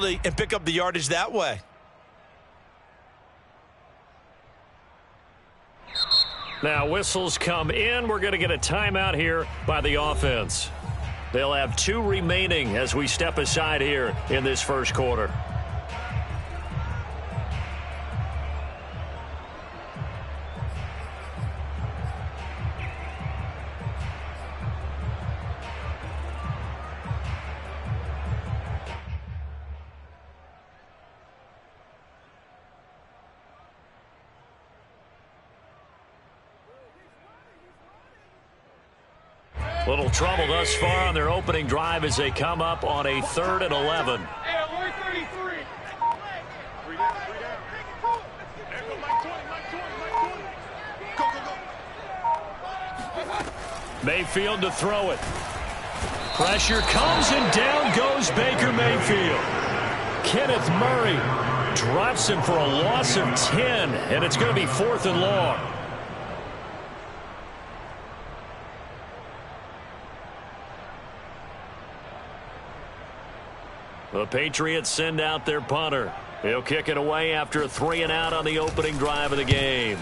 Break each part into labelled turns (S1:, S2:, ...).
S1: and pick up the yardage that way.
S2: Now whistles come in. We're going to get a timeout here by the offense. They'll have 2 remaining as we step aside here in this first quarter. Little trouble thus far on their opening drive as they come up on a 3rd and 11. Mayfield to throw it. Pressure comes and down goes Baker Mayfield. Kenneth Murray drops him for a loss of 10, and it's going to be 4th and long. The Patriots send out their punter. He'll kick it away after a 3-and-out on the opening drive of the game.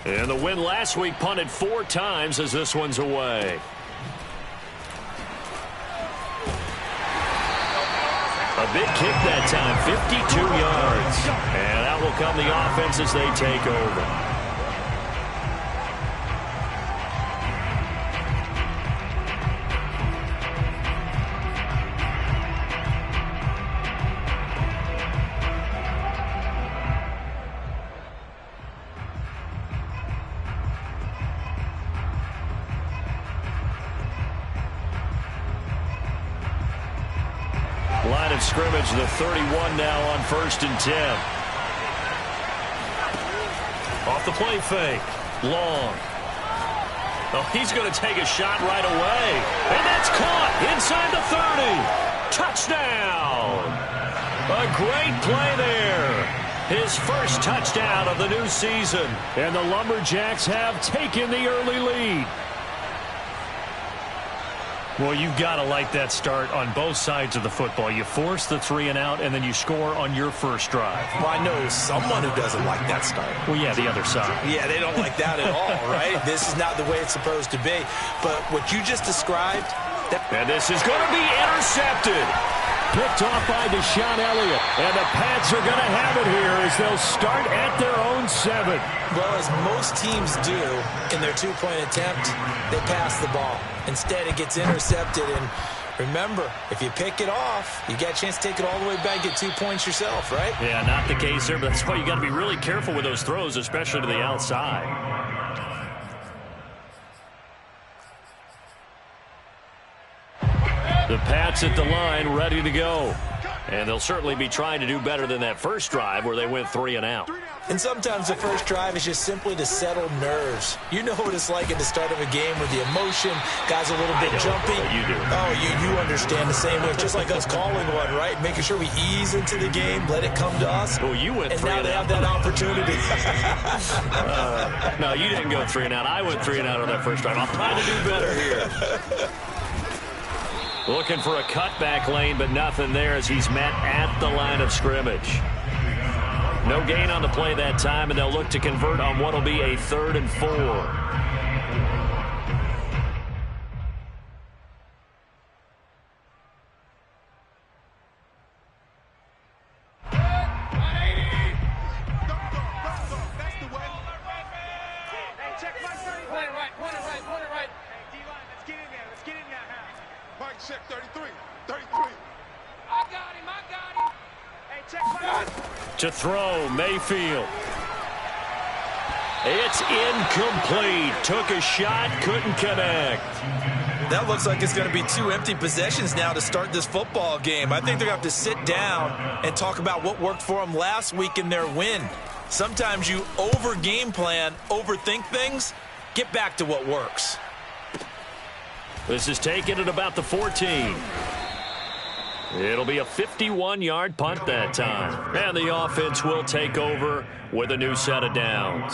S2: And the win last week punted 4 times as this one's away. A big kick that time, 52 yards. And out will come the offense as they take over. Line of scrimmage, the 31 now on 1st and 10. Off the play fake. Long. Oh, he's going to take a shot right away. And that's caught inside the 30. Touchdown. A great play there. His first touchdown of the new season. And the Lumberjacks have taken the early lead. Well, you've got to like that start on both sides of the football. You force the 3-and-out, and then you score on your first drive.
S1: Well, I know someone who doesn't like that start.
S2: Well, yeah, the other side.
S1: Yeah, they don't like that at all, right? This is not the way it's supposed to be. But what you just described...
S2: And this is going to be intercepted. Picked off by Deshaun Elliott. And the Pats are going to have it here as they'll start at their own 7.
S1: Well, as most teams do in their 2-point attempt, they pass the ball. Instead, it gets intercepted. And remember, if you pick it off, you got a chance to take it all the way back, get 2 points yourself, right?
S2: Yeah, not the case there, but that's why you got to be really careful with those throws, especially to the outside. The Pats at the line, ready to go. And they'll certainly be trying to do better than that first drive where they went 3-and-out.
S1: And sometimes the first drive is just simply to settle nerves. You know what it's like at the start of a game with the emotion, guys a little bit jumpy.
S2: You do.
S1: Oh, you understand the same way. Just like us calling one, right? Making sure we ease into the game, let it come to us.
S2: Well, you went 3-and-out.
S1: And now they have that opportunity.
S2: No, you didn't go 3-and-out. I went 3-and-out on that first drive. I'm trying to do better here. Looking for a cutback lane, but nothing there as he's met at the line of scrimmage. No gain on the play that time, and they'll look to convert on what will be a 3rd and 4. To throw, Mayfield. It's incomplete. Took a shot, couldn't connect.
S1: That looks like it's going to be 2 empty possessions now to start this football game. I think they're going to have to sit down and talk about what worked for them last week in their win. Sometimes you over-game plan, overthink things. Get back to what works.
S2: This is taken at about the 14. It'll be a 51-yard punt that time. And the offense will take over with a new set of downs.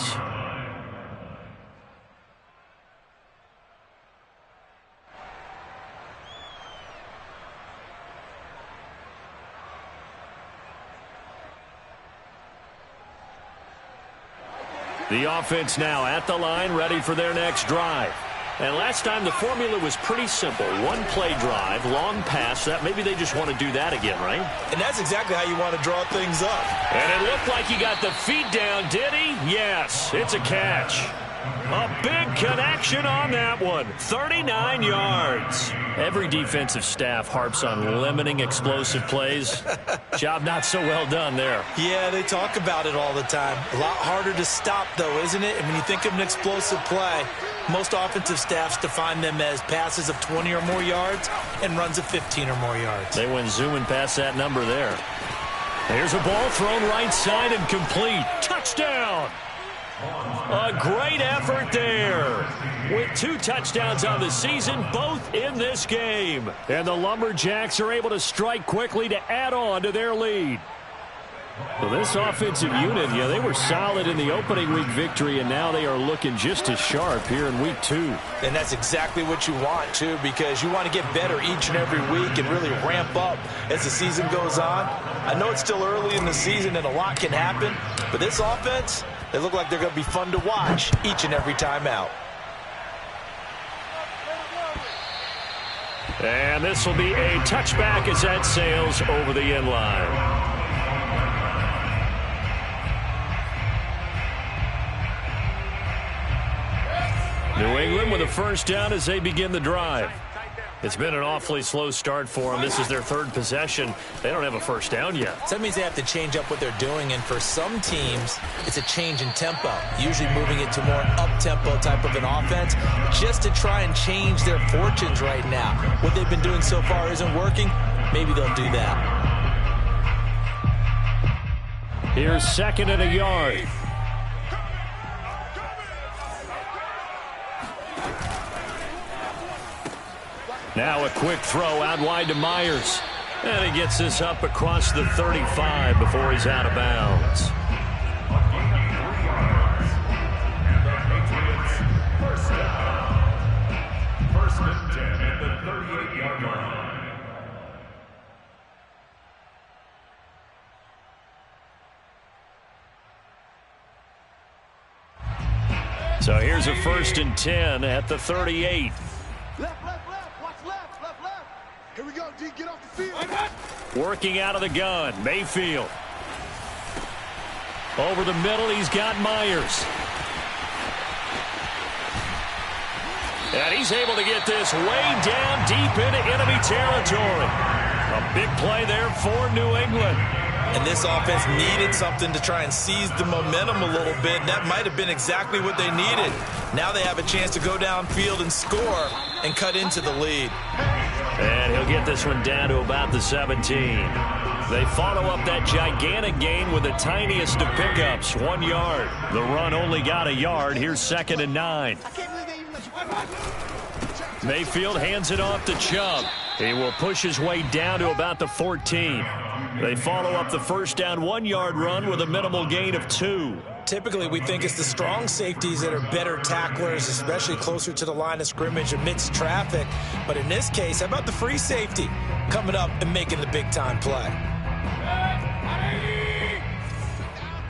S2: The offense now at the line, ready for their next drive. And last time the formula was pretty simple. One play drive, long pass. That maybe they just want to do that again, right?
S1: And that's exactly how you want to draw things up.
S2: And it looked like he got the feet down, did he? Yes, it's a catch. A big connection on that one. 39 yards. Every defensive staff harps on limiting explosive plays. Job not so well done there.
S1: Yeah, they talk about it all the time. A lot harder to stop, though, isn't it? And when you think of an explosive play, most offensive staffs define them as passes of 20 or more yards and runs of 15 or more yards.
S2: They went zooming past that number there. Here's a ball thrown right side and complete. Touchdown! A great effort there. With 2 touchdowns on the season, both in this game. And the Lumberjacks are able to strike quickly to add on to their lead. Well, this offensive unit, yeah, they were solid in the opening week victory, and now they are looking just as sharp here in week 2.
S1: And that's exactly what you want, too, because you want to get better each and every week and really ramp up as the season goes on. I know it's still early in the season and a lot can happen, but this offense, they look like they're going to be fun to watch each and every time out.
S2: And this will be a touchback as that sails over the end line. New England with a first down as they begin the drive. It's been an awfully slow start for them. This is their 3rd possession. They don't have a first down yet.
S1: So that means they have to change up what they're doing, and for some teams, it's a change in tempo, usually moving it to more up-tempo type of an offense, just to try and change their fortunes right now. What they've been doing so far isn't working. Maybe they'll do that.
S2: Here's 2nd and a yard. Now a quick throw out wide to Myers. And he gets this up across the 35 before he's out of bounds.
S3: First down. First and 10 at the 38-yard line.
S2: So here's a 1st and 10 at the 38.
S3: Here we go, D. Get off the field.
S2: Working out of the gun, Mayfield. Over the middle, he's got Myers. And he's able to get this way down deep into enemy territory. A big play there for New England.
S1: And this offense needed something to try and seize the momentum a little bit. And that might have been exactly what they needed. Now they have a chance to go downfield and score and cut into the lead.
S2: And he'll get this one down to about the 17. They follow up that gigantic gain with the tiniest of pickups, 1 yard. The run only got a yard. Here's 2nd and 9. Mayfield hands it off to Chubb. He will push his way down to about the 14. They follow up the first down 1 yard run with a minimal gain of 2.
S1: Typically, we think it's the strong safeties that are better tacklers, especially closer to the line of scrimmage amidst traffic. But in this case, how about the free safety coming up and making the big-time play?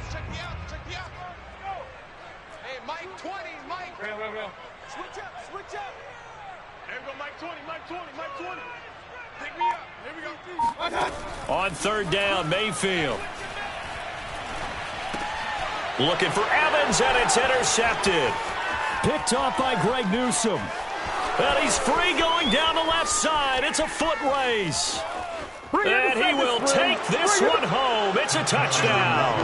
S3: Check me out. Hey, Mike 20, Mike. Switch up. There we go, Mike 20. Pick me up. Here we go.
S2: On 3rd down, Mayfield. Looking for Evans, and it's intercepted. Picked off by Greg Newsome. And he's free going down the left side. It's a foot race. And he will take this one home. It's a touchdown.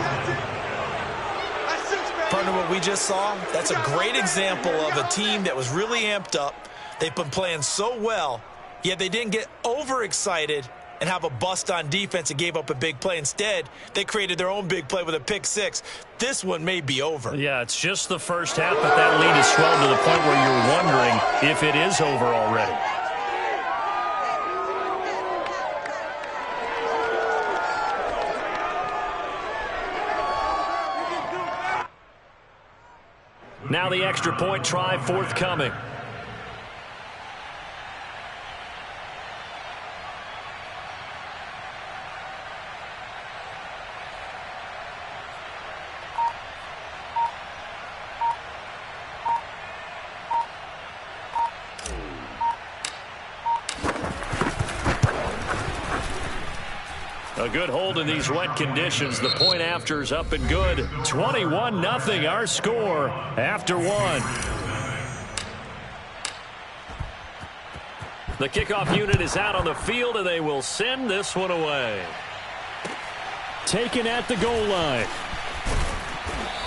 S1: Partner, what we just saw, that's a great example of a team that was really amped up. They've been playing so well, yet they didn't get overexcited and have a bust on defense and gave up a big play. Instead, they created their own big play with a pick 6. This one may be over.
S2: Yeah, it's just the first half, but that lead has swelled to the point where you're wondering if it is over already. Now the extra point try forthcoming. good hold in these wet conditions. The point after's up and good. 21-0 our score after one. The kickoff unit is out on the field, and they will send this one away. Taken at the goal line.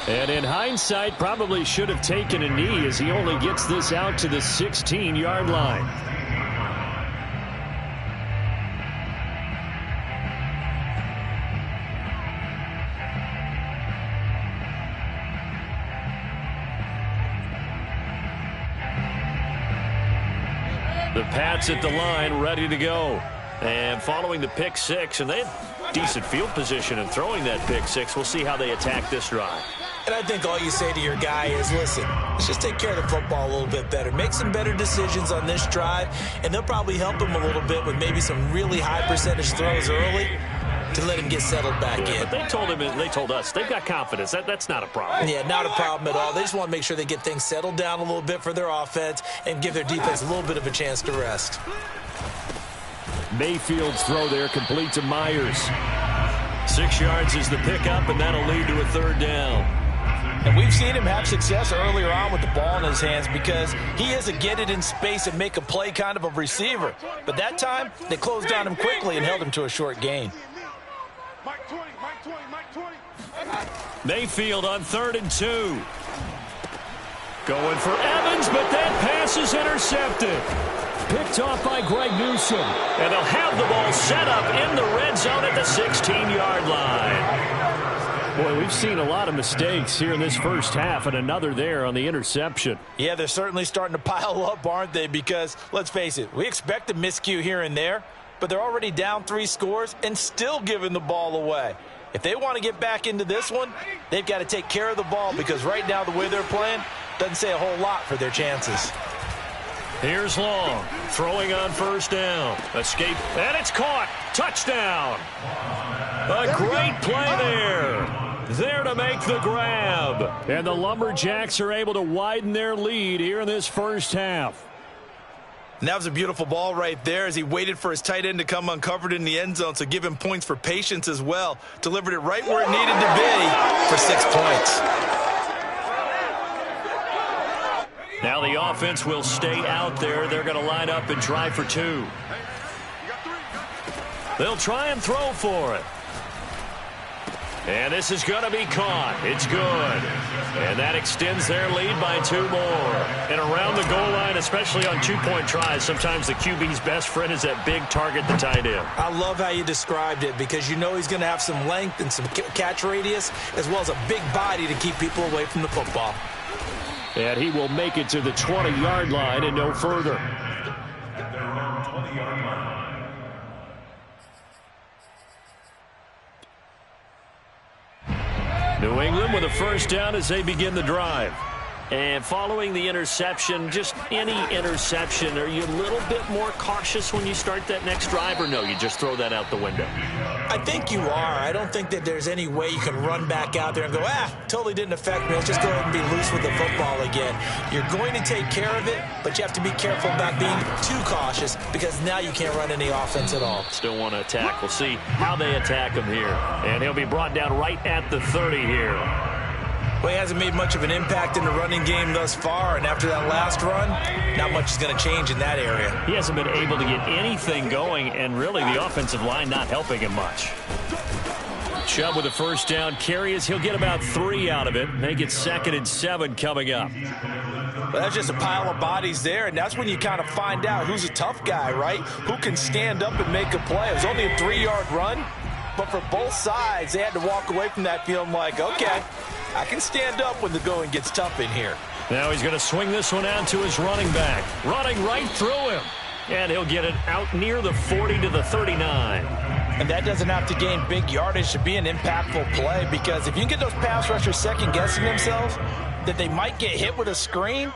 S2: And in hindsight, probably should have taken a knee as he only gets this out to the 16-yard line. The Pats at the line, ready to go. And following the pick six, and they had decent field position in throwing that pick six. We'll see how they attack this drive.
S1: And I think all you say to your guy is, listen, let's just take care of the football a little bit better. Make some better decisions on this drive, and they'll probably help him a little bit with maybe some really high percentage throws early to let him get settled back in.
S2: But they told us they've got confidence. That's not a problem.
S1: Yeah, not a problem at all. They just want to make sure they get things settled down a little bit for their offense and give their defense a little bit of a chance to rest.
S2: Mayfield's throw there complete to Myers. 6 yards is the pickup, and that'll lead to a third down.
S1: And we've seen him have success earlier on with the ball in his hands because he is a get it in space and make a play kind of a receiver. But that time, they closed down him quickly and held him to a short gain.
S3: Mike 20, Mike 20, Mike 20.
S2: Mayfield on 3rd and 2. Going for Evans, but that pass is intercepted. Picked off by Greg Newsome. And they'll have the ball set up in the red zone at the 16-yard line. Boy, we've seen a lot of mistakes here in this first half, and another there on the interception.
S1: Yeah, they're certainly starting to pile up, aren't they? Because, let's face it, we expect a miscue here and there, but they're already down 3 scores and still giving the ball away. If they want to get back into this one, they've got to take care of the ball because right now the way they're playing doesn't say a whole lot for their chances.
S2: Here's Long, throwing on 1st down. Escape, and it's caught. Touchdown. A great play there. There to make the grab. And the Lumberjacks are able to widen their lead here in this first half.
S1: And that was a beautiful ball right there as he waited for his tight end to come uncovered in the end zone, so give him points for patience as well. Delivered it right where it needed to be for 6 points.
S2: Now the offense will stay out there. They're going to line up and try for 2. They'll try and throw for it. And this is going to be caught. It's good. And that extends their lead by 2 more. And around the goal line, especially on 2-point tries, sometimes the QB's best friend is that big target, the tight end.
S1: I love how you described it because you know he's going to have some length and some catch radius as well as a big body to keep people away from the football.
S2: And he will make it to the 20-yard line and no further. New England with a 1st down as they begin the drive. And following the interception, just any interception, are you a little bit more cautious when you start that next drive, or no, you just throw that out the window?
S1: I think you are. I don't think that there's any way you can run back out there and go, totally didn't affect me. Let's just go ahead and be loose with the football again. You're going to take care of it, but you have to be careful about being too cautious because now you can't run any offense at all.
S2: Still want to attack. We'll see how they attack him here. And he'll be brought down right at the 30 here.
S1: Well, he hasn't made much of an impact in the running game thus far, and after that last run, not much is going to change in that area.
S2: He hasn't been able to get anything going, and really the offensive line not helping him much. Chubb with a 1st down carry as he'll get about 3 out of it. Make it 2nd and 7 coming up.
S1: Well, that's just a pile of bodies there, and that's when you kind of find out who's a tough guy, right? Who can stand up and make a play. It was only a 3-yard run, but for both sides, they had to walk away from that feeling like, okay, I can stand up when the going gets tough in here.
S2: Now he's going to swing this one out to his running back. Running right through him. And he'll get it out near the 40 to the 39.
S1: And that doesn't have to gain big yardage to be an impactful play because if you can get those pass rushers second-guessing themselves that they might get hit with a screen,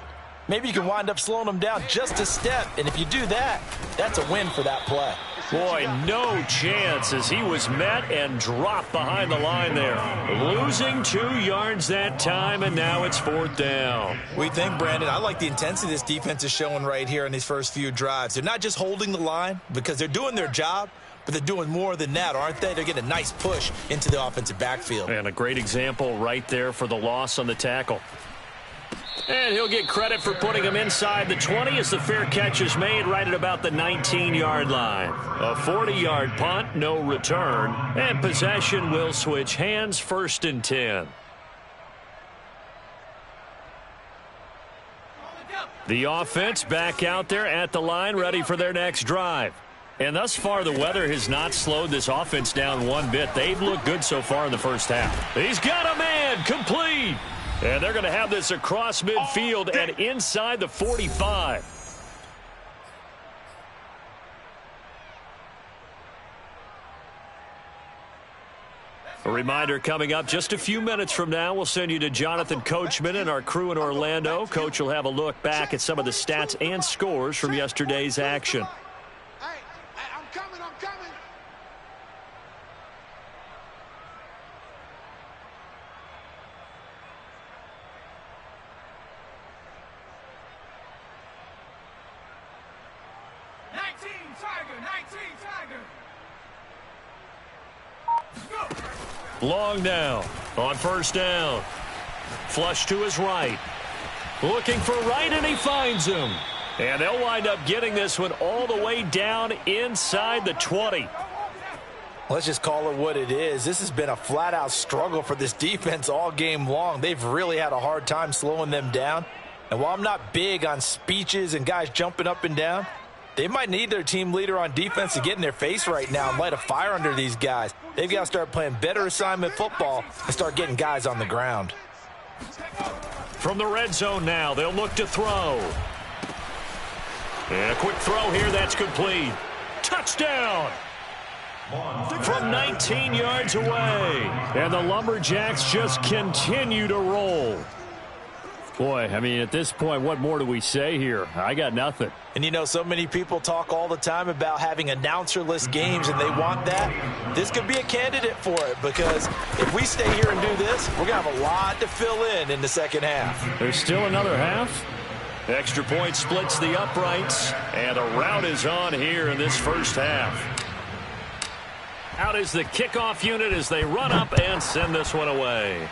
S1: maybe you can wind up slowing them down just a step. And if you do that, that's a win for that play.
S2: Boy, no chance as he was met and dropped behind the line there. Losing 2 yards that time, and now it's 4th down.
S1: We think, Brandon, I like the intensity this defense is showing right here in these first few drives. They're not just holding the line because they're doing their job, but they're doing more than that, aren't they? They're getting a nice push into the offensive backfield.
S2: And a great example right there for the loss on the tackle. And he'll get credit for putting him inside the 20 as the fair catch is made right at about the 19-yard line. A 40-yard punt, no return, and possession will switch hands, 1st and 10. The offense back out there at the line, ready for their next drive. And thus far, the weather has not slowed this offense down one bit. They've looked good so far in the first half. He's got a man, complete. And they're going to have this across midfield and inside the 45. A reminder coming up just a few minutes from now, we'll send you to Jonathan Coachman and our crew in Orlando. Coach will have a look back at some of the stats and scores from yesterday's action.
S3: Hey, I'm coming, I'm coming.
S2: Long down on 1st down. Flush to his right. Looking for right, and he finds him. And they'll wind up getting this one all the way down inside the 20.
S1: Let's just call it what it is. This has been a flat-out struggle for this defense all game long. They've really had a hard time slowing them down. And while I'm not big on speeches and guys jumping up and down, they might need their team leader on defense to get in their face right now and light a fire under these guys. They've got to start playing better assignment football and start getting guys on the ground.
S2: From the red zone now, they'll look to throw. And a quick throw here, that's complete. Touchdown! From 19 yards away. And the Lumberjacks just continue to roll. Boy, I mean, at this point, what more do we say here? I got nothing.
S1: And, you know, so many people talk all the time about having announcer-less games, and they want that. This could be a candidate for it, because if we stay here and do this, we're going to have a lot to fill in the second half.
S2: There's still another half. Extra point splits the uprights, and a rout is on here in this first half. Out is the kickoff unit as they run up and send this one away.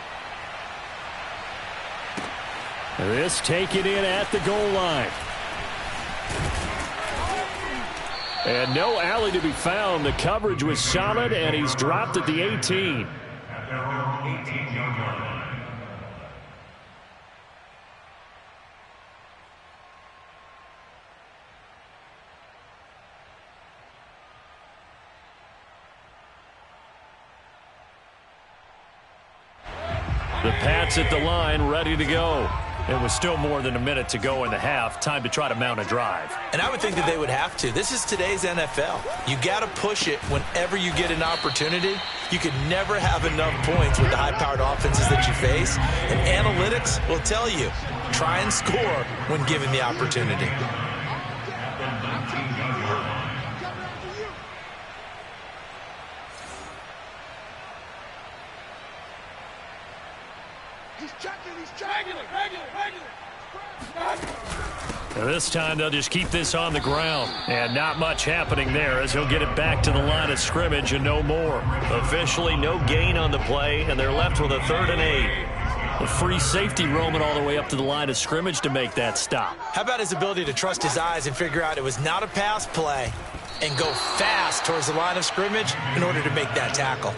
S2: This taken in at the goal line. And no alley to be found. The coverage was solid, and he's dropped at the 18. The Pats at the line, ready to go. It was still more than a minute to go in the half. Time to try to mount a drive.
S1: And I would think that they would have to. This is today's NFL. You got to push it whenever you get an opportunity. You can never have enough points with the high-powered offenses that you face. And analytics will tell you, try and score when given the opportunity.
S2: And this time they'll just keep this on the ground. And not much happening there as he'll get it back to the line of scrimmage and no more. Officially no gain on the play, and they're left with a 3rd and 8. A free safety roaming all the way up to the line of scrimmage to make that stop.
S1: How about his ability to trust his eyes and figure out it was not a pass play and go fast towards the line of scrimmage in order to make that tackle.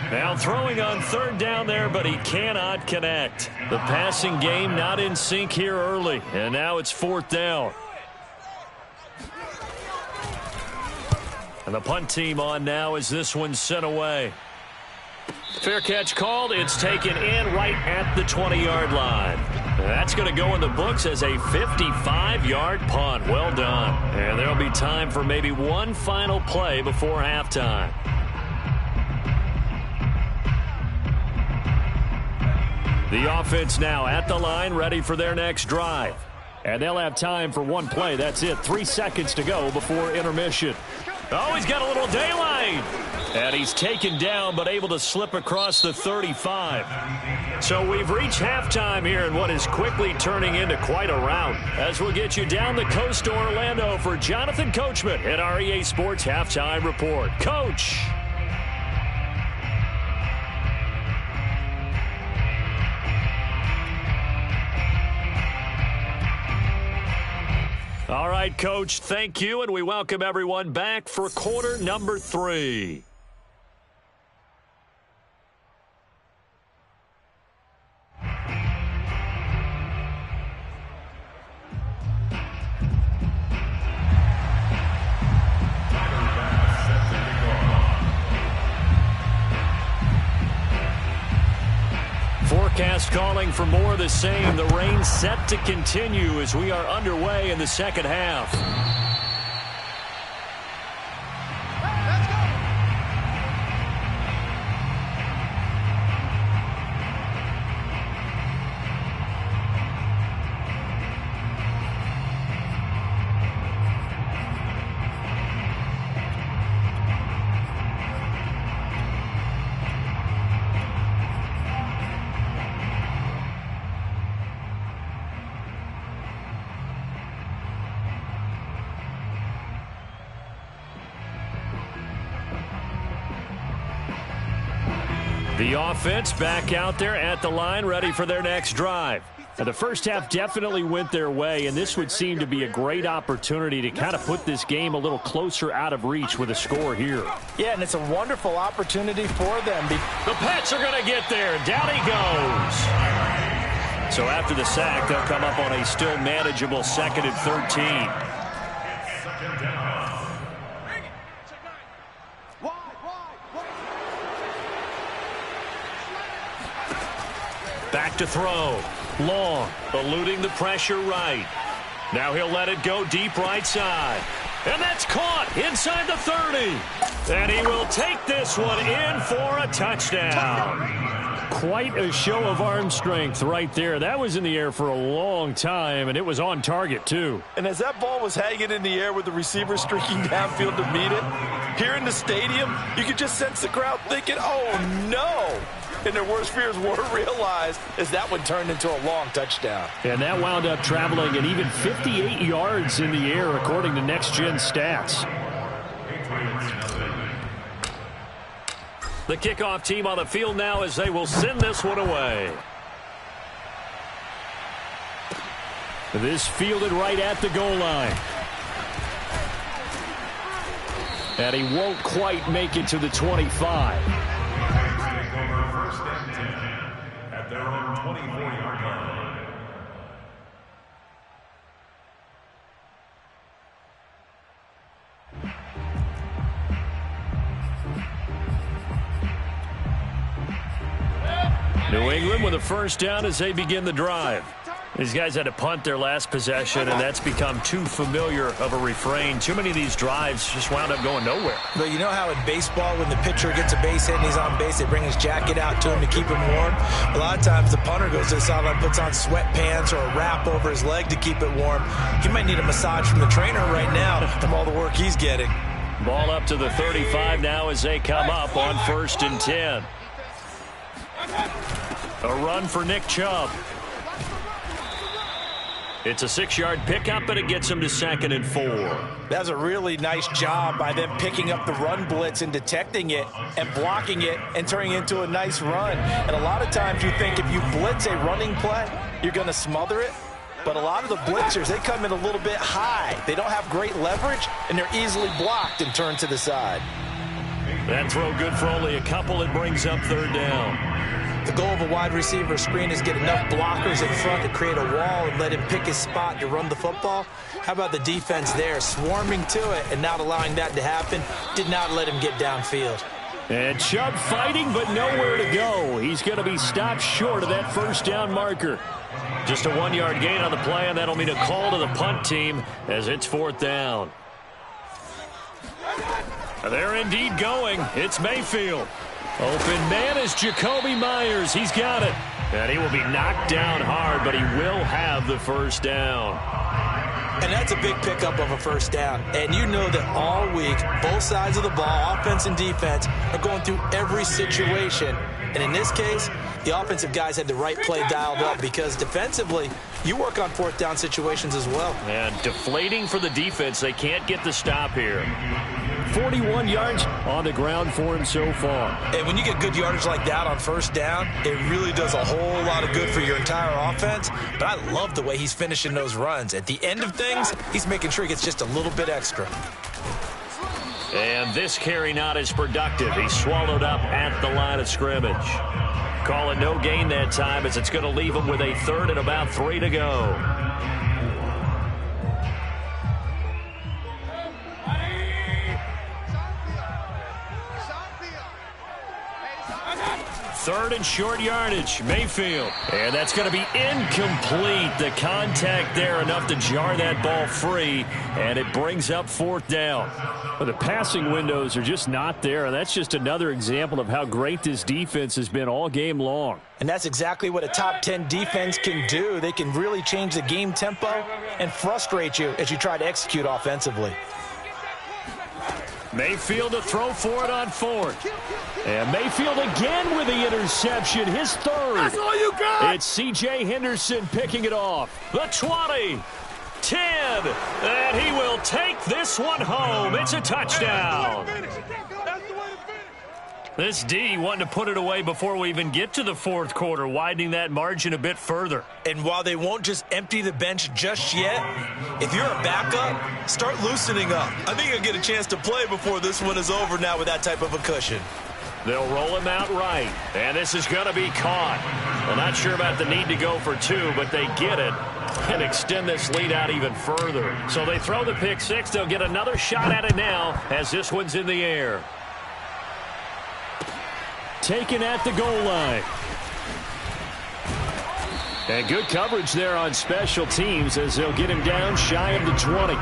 S2: Now throwing on 3rd down there, but he cannot connect. The passing game not in sync here early, and now it's 4th down. And the punt team on now as this one's sent away. Fair catch called. It's taken in right at the 20-yard line. That's going to go in the books as a 55-yard punt. Well done. And there'll be time for maybe one final play before halftime. The offense now at the line, ready for their next drive. And they'll have time for one play. That's it. 3 seconds to go before intermission. Oh, he's got a little daylight. And he's taken down but able to slip across the 35. So we've reached halftime here in what is quickly turning into quite a rout. As we'll get you down the coast to Orlando for Jonathan Coachman at our EA Sports Halftime Report. Coach! All right, Coach, thank you, and we welcome everyone back for quarter number 3. Forecast calling for more of the same. The rain set to continue as we are underway in the second half. The offense back out there at the line, ready for their next drive. Now, the first half definitely went their way, and this would seem to be a great opportunity to kind of put this game a little closer out of reach with a score here.
S1: Yeah, and it's a wonderful opportunity for them.
S2: The Pats are going to get there. Down he goes. So after the sack, they'll come up on a still manageable 2nd and 13. Back to throw. Long, eluding the pressure right. Now he'll let it go deep right side. And that's caught inside the 30. And he will take this one in for a touchdown. Quite a show of arm strength right there. That was in the air for a long time, and it was on target, too.
S1: And as that ball was hanging in the air with the receiver streaking downfield to meet it, here in the stadium, you could just sense the crowd thinking, oh, no. And their worst fears were realized as that one turned into a long touchdown.
S2: And that wound up traveling at even 58 yards in the air, according to Next Gen Stats. The kickoff team on the field now as they will send this one away. This fielded right at the goal line. And he won't quite make it to the 25.
S4: At their own 24-yard line.
S2: New England with a first down as they begin the drive. These guys had to punt their last possession, and that's become too familiar of a refrain. Too many of these drives just wound up going nowhere.
S1: But you know how in baseball, when the pitcher gets a base hit and he's on base, they bring his jacket out to him to keep him warm? A lot of times the punter goes to the sideline, puts on sweatpants or a wrap over his leg to keep it warm. He might need a massage from the trainer right now from all the work he's getting.
S2: Ball up to the 35 now as they come up on 1st and 10. A run for Nick Chubb. It's a 6-yard pickup, and it gets him to 2nd and 4.
S1: That's a really nice job by them picking up the run blitz and detecting it and blocking it and turning it into a nice run. And a lot of times you think if you blitz a running play, you're going to smother it. But a lot of the blitzers, they come in a little bit high. They don't have great leverage, and they're easily blocked and turned to the side.
S2: That throw good for only a couple. It brings up 3rd down.
S1: The goal of a wide receiver screen is get enough blockers in front to create a wall and let him pick his spot to run the football. How about the defense there, swarming to it and not allowing that to happen? Did not let him get downfield.
S2: And Chubb fighting, but nowhere to go. He's going to be stopped short of that 1st down marker. Just a 1-yard gain on the play, and that'll mean a call to the punt team as it's 4th down. They're indeed going. It's Mayfield. Open man is Jacoby Myers. He's got it. And he will be knocked down hard, but he will have the 1st down.
S1: And that's a big pickup of a first down. And you know that all week, both sides of the ball, offense and defense, are going through every situation. And in this case, the offensive guys had the right play dialed up because defensively, you work on fourth down situations as well.
S2: And deflating for the defense. They can't get the stop here. 41 yards on the ground for him so far.
S1: And when you get good yardage like that on first down, it really does a whole lot of good for your entire offense. But I love the way he's finishing those runs. At the end of things, he's making sure he gets just a little bit extra.
S2: And this carry not as productive. He's swallowed up at the line of scrimmage. Call it no gain that time as it's going to leave him with a third and about 3 to go. Third and short yardage, Mayfield. And that's going to be incomplete. The contact there enough to jar that ball free, and it brings up fourth down. Well, the passing windows are just not there, and that's just another example of how great this defense has been all game long.
S1: And that's exactly what a top 10 defense can do. They can really change the game tempo and frustrate you as you try to execute offensively.
S2: Mayfield to throw for it on fourth. And Mayfield again with the interception, his third.
S3: That's all you got.
S2: It's C.J. Henderson picking it off. The 20, 10, and he will take this one home. It's a touchdown. This D wanting to put it away before we even get to the fourth quarter, widening that margin a bit further.
S1: And while they won't just empty the bench just yet, if you're a backup, start loosening up. I think you'll get a chance to play before this one is over now with that type of a cushion.
S2: They'll roll him out right, and this is going to be caught. Well, not sure about the need to go for two, but they get it and extend this lead out even further. So they throw the pick six. They'll get another shot at it now as this one's in the air. Taken at the goal line. And good coverage there on special teams as they'll get him down shy of the 20.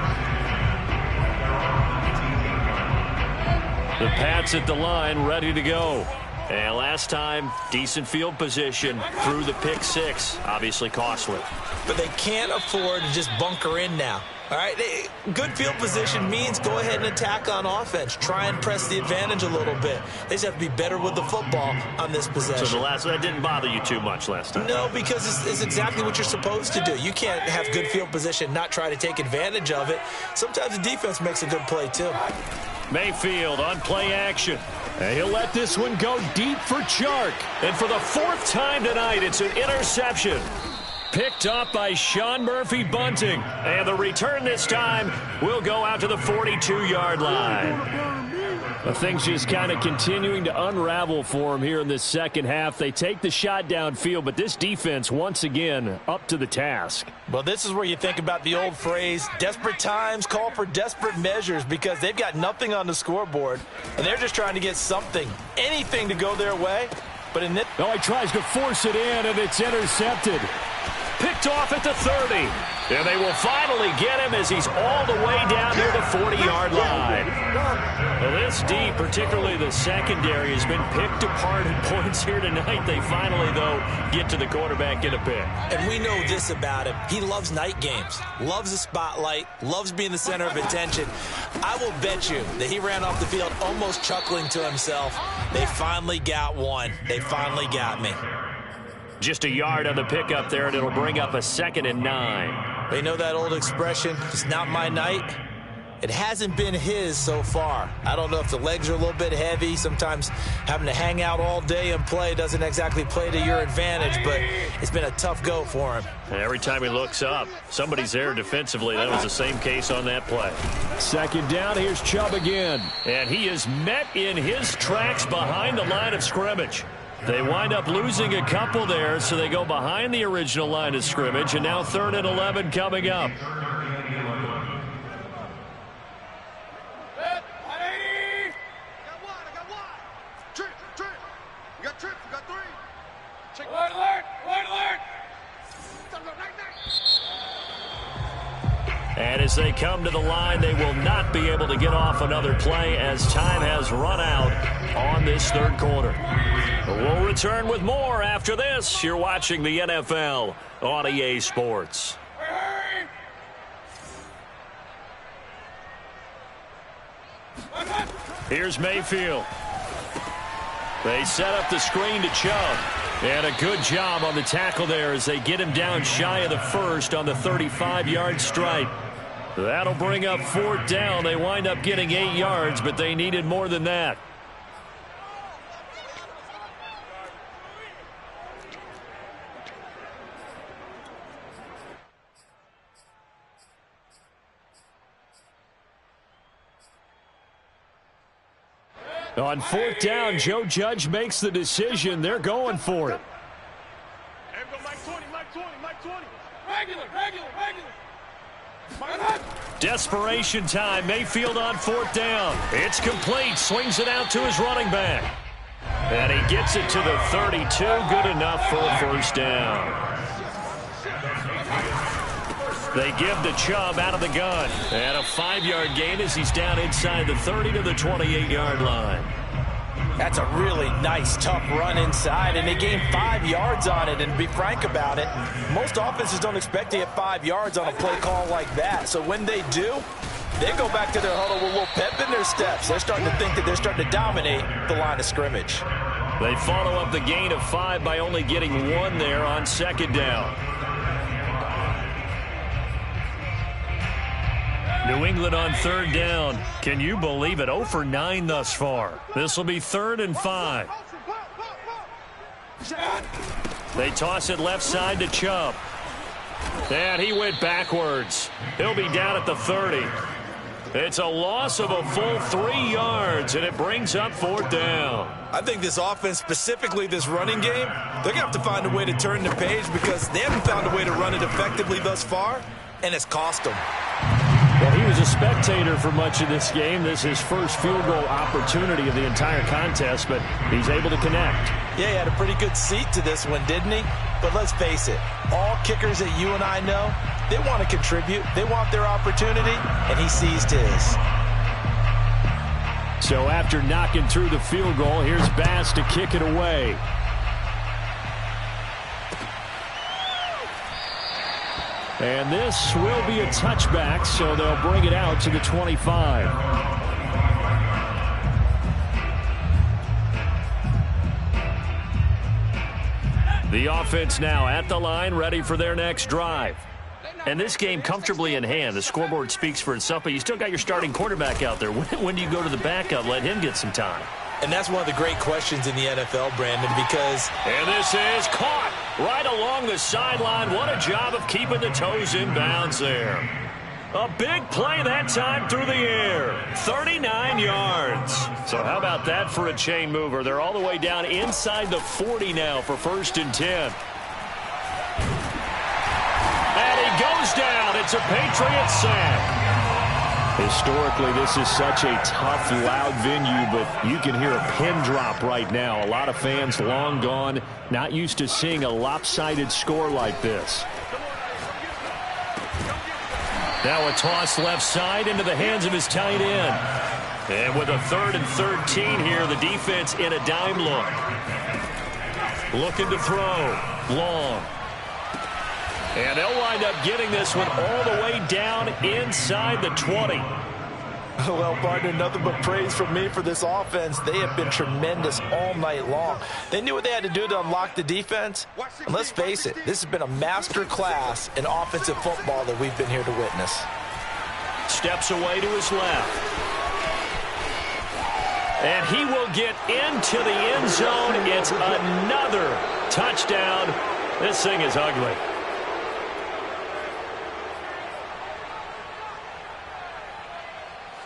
S2: The Pats at the line ready to go. And last time, decent field position through the pick six. Obviously costly.
S1: But they can't afford to just bunker in now. All right, good field position means go ahead and attack on offense. Try and press the advantage a little bit. They just have to be better with the football on this possession.
S2: So that didn't bother you too much last time?
S1: No, because it's exactly what you're supposed to do. You can't have good field position, not try to take advantage of it. Sometimes the defense makes a good play too.
S2: Mayfield on play action. And he'll let this one go deep for Chark. And for the fourth time tonight, it's an interception. Picked up by Sean Murphy-Bunting. And the return this time will go out to the 42-yard line. Things just kind of continuing to unravel for him here in this second half. They take the shot downfield, but this defense, once again, up to the task.
S1: Well, this is where you think about the old phrase, desperate times call for desperate measures, because they've got nothing on the scoreboard, and they're just trying to get something, anything to go their way. But in this...
S2: Oh, he tries to force it in, and it's intercepted. Picked off at the 30. And they will finally get him as he's all the way down near the 40-yard line. Well, this D, particularly the secondary, has been picked apart at points here tonight. They finally, though, get to the quarterback in a pick.
S1: And we know this about him. He loves night games, loves the spotlight, loves being the center of attention. I will bet you that he ran off the field almost chuckling to himself. They finally got one. They finally got me.
S2: Just a yard on the pickup there, and it'll bring up a 2nd and 9.
S1: You know that old expression, it's not my night? It hasn't been his so far. I don't know if the legs are a little bit heavy. Sometimes having to hang out all day and play doesn't exactly play to your advantage, but it's been a tough go for him.
S2: And every time he looks up, somebody's there defensively. That was the same case on that play. 2nd down, here's Chubb again. And he is met in his tracks behind the line of scrimmage. They wind up losing a couple there, so they go behind the original line of scrimmage, and now 3rd and 11 coming up. And as they come to the line, they will not be able to get off another play as time has run out on this 3rd quarter. We'll return with more after this. You're watching the NFL on EA Sports. Here's Mayfield. They set up the screen to Chubb. And a good job on the tackle there as they get him down shy of the first on the 35-yard stripe. That'll bring up 4th down. They wind up getting 8 yards, but they needed more than that. On 4th down, Joe Judge makes the decision. They're going for it. Desperation time. Mayfield on 4th down. It's complete. Swings it out to his running back. And he gets it to the 32. Good enough for a 1st down. They give to Chubb out of the gun. And a 5-yard gain as he's down inside the 30 to the 28-yard line.
S1: That's a really nice, tough run inside, and they gained 5 yards on it. And to be frank about it, most offenses don't expect to get 5 yards on a play call like that. So when they do, they go back to their huddle with a little pep in their steps. They're starting to think that they're starting to dominate the line of scrimmage.
S2: They follow up the gain of 5 by only getting 1 there on 2nd down. New England on 3rd down. Can you believe it? 0 for 9 thus far. This will be 3rd and 5. They toss it left side to Chubb. And he went backwards. He'll be down at the 30. It's a loss of a full 3 yards, and it brings up 4th down.
S1: I think this offense, specifically this running game, they're going to have to find a way to turn the page because they haven't found a way to run it effectively thus far, and it's cost them.
S2: Well, he was a spectator for much of this game. This is his first field goal opportunity of the entire contest, but he's able to connect.
S1: Yeah, he had a pretty good seat to this one, didn't he? But let's face it, all kickers that you and I know, they want to contribute. They want their opportunity, and he seized his.
S2: So after knocking through the field goal, here's Bass to kick it away. And this will be a touchback, so they'll bring it out to the 25. The offense now at the line, ready for their next drive. And this game comfortably in hand. The scoreboard speaks for itself, but you still got your starting quarterback out there. When do you go to the backup, let him get some time?
S1: And that's one of the great questions in the NFL, Brandon, because...
S2: And this is caught right along the sideline. What a job of keeping the toes in bounds there. A big play that time through the air. 39 yards. So how about that for a chain mover? They're all the way down inside the 40 now for 1st and 10. And he goes down. It's a Patriots sack. Historically, this is such a tough, loud venue, but you can hear a pin drop right now. A lot of fans long gone, not used to seeing a lopsided score like this. Now a toss left side into the hands of his tight end. And with a 3rd and 13 here, the defense in a dime look. Looking to throw. Long. And they'll wind up getting this one all the way down inside the 20.
S1: Well, partner, nothing but praise from me for this offense. They have been tremendous all night long. They knew what they had to do to unlock the defense. And let's face it, this has been a master class in offensive football that we've been here to witness.
S2: Steps away to his left. And he will get into the end zone. It's another touchdown. This thing is ugly.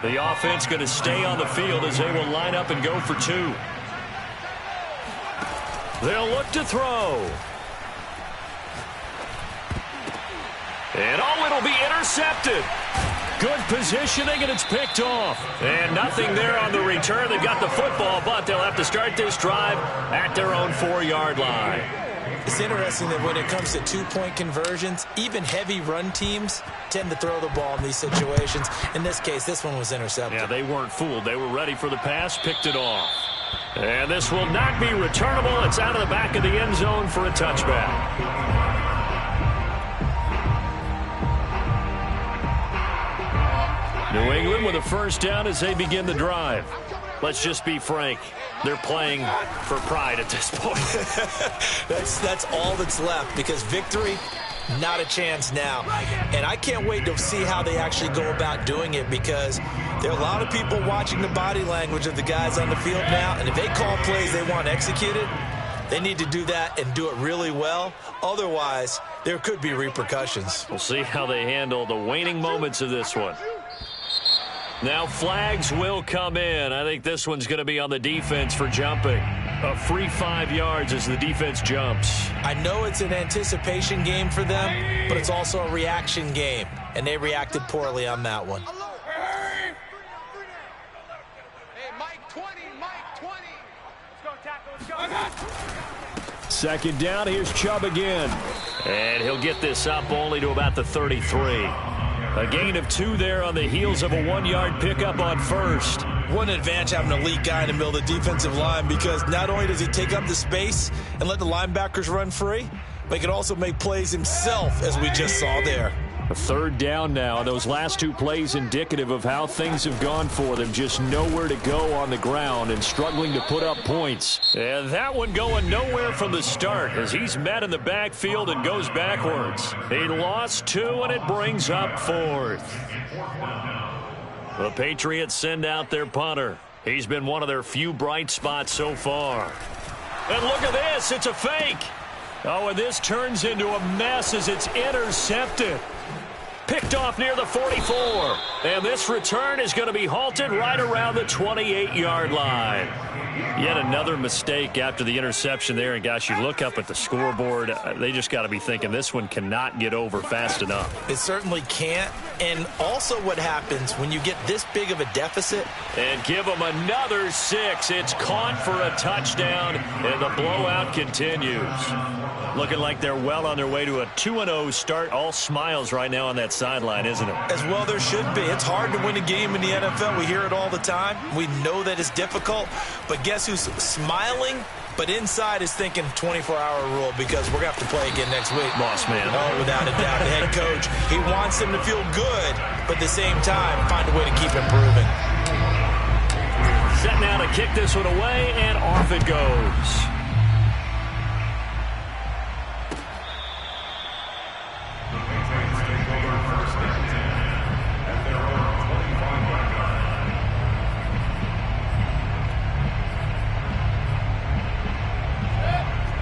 S2: The offense going to stay on the field as they will line up and go for 2. They'll look to throw. And it'll be intercepted. Good positioning, and it's picked off. And nothing there on the return. They've got the football, but they'll have to start this drive at their own 4-yard line.
S1: It's interesting that when it comes to 2-point conversions, even heavy run teams tend to throw the ball in these situations. In this case, this one was intercepted.
S2: Yeah, they weren't fooled. They were ready for the pass, picked it off. And this will not be returnable. It's out of the back of the end zone for a touchback. New England with a 1st down as they begin the drive. let's just be frank. They're playing for pride at this point.
S1: That's all that's left, because victory, not a chance now. And I can't wait to see how they actually go about doing it, because there are a lot of people watching the body language of the guys on the field now, and if they call plays they want executed, they need to do that and do it really well. Otherwise, there could be repercussions.
S2: We'll see how they handle the waning moments of this one. Now flags will come in. I think this one's going to be on the defense for jumping. A free 5 yards as the defense jumps.
S1: I know it's an anticipation game for them, but it's also a reaction game, and they reacted poorly on that one.
S3: Hey, Mike 20, Mike 20. Let's go, tackle, let's go.
S5: Second down, here's Chubb again.
S2: And he'll get this up only to about the 33. A gain of 2 there on the heels of a 1-yard pickup on first.
S1: What an advantage having an elite guy in the middle of the defensive line, because not only does he take up the space and let the linebackers run free, but he can also make plays himself, as we just saw there.
S5: A third down now. Those last 2 plays indicative of how things have gone for them. Just nowhere to go on the ground and struggling to put up points.
S2: And that one going nowhere from the start as he's met in the backfield and goes backwards. He lost 2, and it brings up 4th. The Patriots send out their punter. He's been one of their few bright spots so far. And look at this. It's a fake. Oh, and this turns into a mess as it's intercepted. Picked off near the 44. And this return is going to be halted right around the 28-yard line. Yet another mistake after the interception there. And, gosh, you look up at the scoreboard, they just got to be thinking this one cannot get over fast enough.
S1: It certainly can't. And also what happens when you get this big of a deficit.
S2: And give them another 6. It's caught for a touchdown, and the blowout continues. Looking like they're well on their way to a 2-0 start. All smiles right now on that sideline, isn't it?
S1: As well there should be. It's hard to win a game in the NFL. We hear it all the time. We know that it's difficult. But guess who's smiling? But inside is thinking 24-hour rule, because we're going to have to play again next week.
S2: Boss man.
S1: Oh, without a doubt. The head coach, he wants them to feel good, but at the same time, find a way to keep improving.
S2: Set now to kick this one away, and off it goes.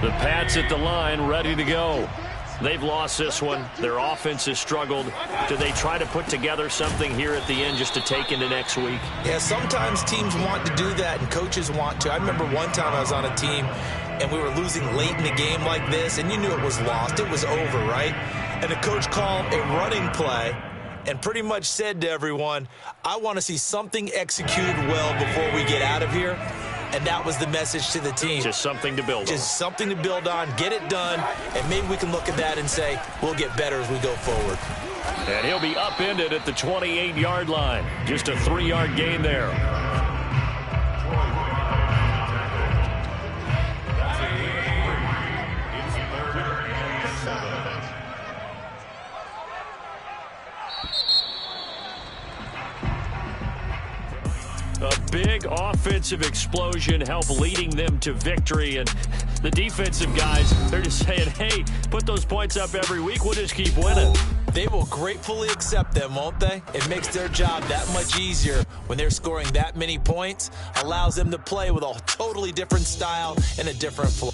S2: The Pats at the line, ready to go. They've lost this one. Their offense has struggled. Do they try to put together something here at the end just to take into next week?
S1: Yeah, sometimes teams want to do that and coaches want to. I remember one time I was on a team and we were losing late in the game like this, and you knew it was lost. It was over, right? And the coach called a running play and pretty much said to everyone, I want to see something executed well before we get out of here. And that was the message to the team.
S2: Just something to build on.
S1: Just something to build on, get it done, and maybe we can look at that and say, we'll get better as we go forward.
S2: And he'll be upended at the 28-yard line. Just a 3-yard gain there. A big offensive explosion helped leading them to victory. And the defensive guys, they're just saying, hey, put those points up every week. We'll just keep winning.
S1: They will gratefully accept them, won't they? It makes their job that much easier when they're scoring that many points. Allows them to play with a totally different style and a different flow.